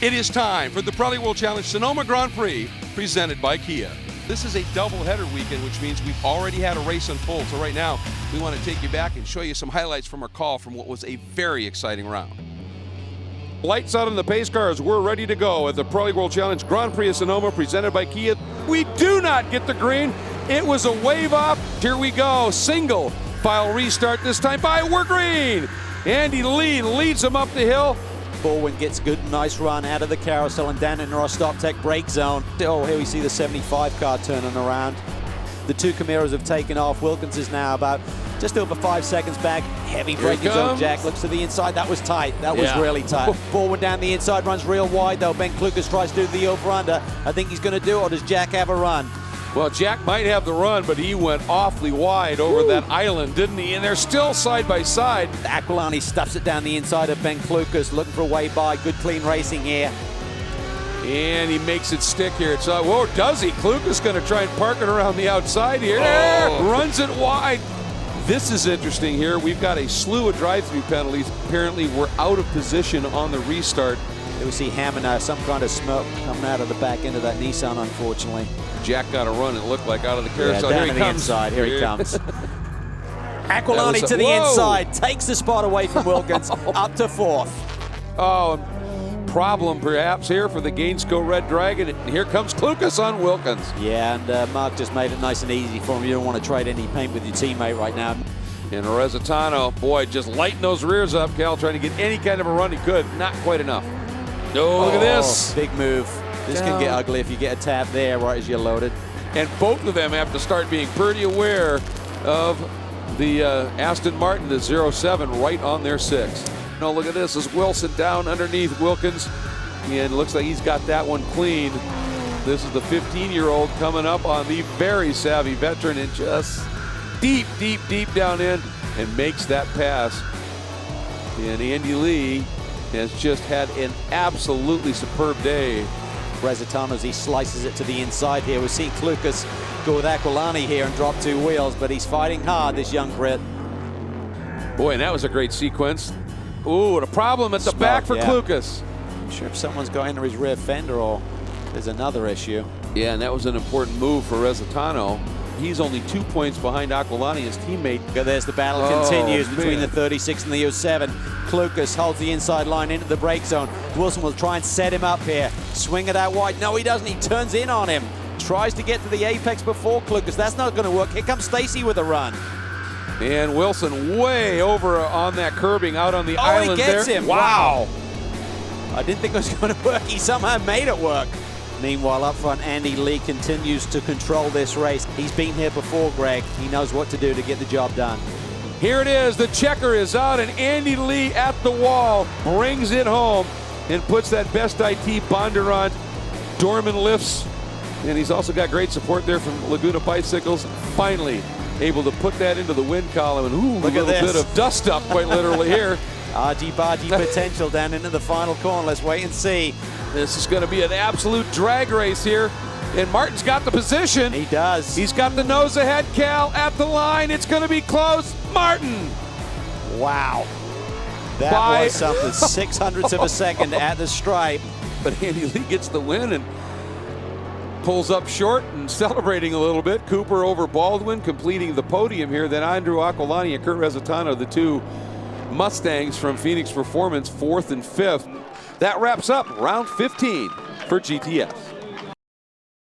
It is time for the Rally World Challenge Sonoma Grand Prix presented by Kia. This is a doubleheader weekend, which means we've already had a race unfold. So right now, we want to take you back and show you some highlights from our call from what was a very exciting round. Lights out on the pace cars. We're ready to go at the Rally World Challenge Grand Prix of Sonoma presented by Kia. We do not get the green. It was a wave off. Here we go. Single file restart this time by We're Green. Andy Lee leads them up the hill. Baldwin gets a good, nice run out of the carousel and down in our stop tech brake zone. Oh, here we see the 75 car turning around. The two Camaros have taken off. Wilkins is now about just over 5 seconds back. Heavy braking zone. Jack looks to the inside. That was tight. That was really tight. Baldwin down the inside, runs real wide though. Ben Klukas tries to do the over-under. I think he's going to do it, or does Jack have a run? Well, Jack might have the run, but he went awfully wide over that island, didn't he? And they're still side by side. Aquilani stuffs it down the inside of Ben Klukas, looking for a way by. Good clean racing here. And he makes it stick here. It's whoa, does he? Klukas going to try and park it around the outside here. Runs it wide. This is interesting here. We've got a slew of drive-through penalties. Apparently, we're out of position on the restart. There we see Hammond, some kind of smoke coming out of the back end of that Nissan, unfortunately. Jack got a run, it looked like, out of the carousel. Down to the inside. Here he comes. Aquilani to the inside, takes the spot away from Wilkins, up to fourth. Oh, problem perhaps here for the Gainesco Red Dragon. And here comes Klukas on Wilkins. Yeah, and Mark just made it nice and easy for him. You don't want to trade any paint with your teammate right now. And Rezatano, boy, just lighting those rears up, Cal, trying to get any kind of a run he could. Not quite enough. Oh, look at this. Big move. This can get ugly if you get a tap there right as you're loaded. And both of them have to start being pretty aware of the Aston Martin, the 07, right on their 6. No, look at this. Is Wilson down underneath Wilkins. And looks like he's got that one clean. This is the 15-year-old coming up on the very savvy veteran and just deep down in and makes that pass. And Andy Lee has just had an absolutely superb day. Rezatano as he slices it to the inside here. We're seeing Klukas go with Aquilani here and drop 2 wheels, but he's fighting hard, this young Brit. Boy, and that was a great sequence. Ooh, and a problem at the back for Klukas. I'm sure if someone's going into his rear fender or there's another issue. Yeah, and that was an important move for Rezatano. He's only 2 points behind Aquilani, his teammate. There's the battle continues between the 36 and the 07. Klukas holds the inside line into the brake zone. Wilson will try and set him up here. Swing it out wide. No, he doesn't. He turns in on him. Tries to get to the apex before Klukas. That's not going to work. Here comes Stacy with a run. And Wilson way over on that curbing out on the island he gets there. him. Wow. I didn't think it was going to work. He somehow made it work. Meanwhile, up front, Andy Lee continues to control this race. He's been here before, Greg. He knows what to do to get the job done. Here it is. The checker is out, and Andy Lee at the wall brings it home and puts that Best IT Bonder on. Dorman lifts, and he's also got great support there from Laguna Bicycles. Finally able to put that into the win column, and ooh, look a little bit of dust up, quite literally here. Argy-bargy potential down into the final corner. Let's wait and see. This is going to be an absolute drag race here. And Martin's got the position. He does. He's got the nose ahead. Cal at the line. It's going to be close. Martin. Wow. That was something. 600ths of a second at the stripe. But Andy Lee gets the win and pulls up short and celebrating a little bit. Cooper over Baldwin completing the podium here. Then Andrew Aquilani and Kurt Rezatano, the two Mustangs from Phoenix Performance, 4th and 5th. That wraps up round 15 for GTS.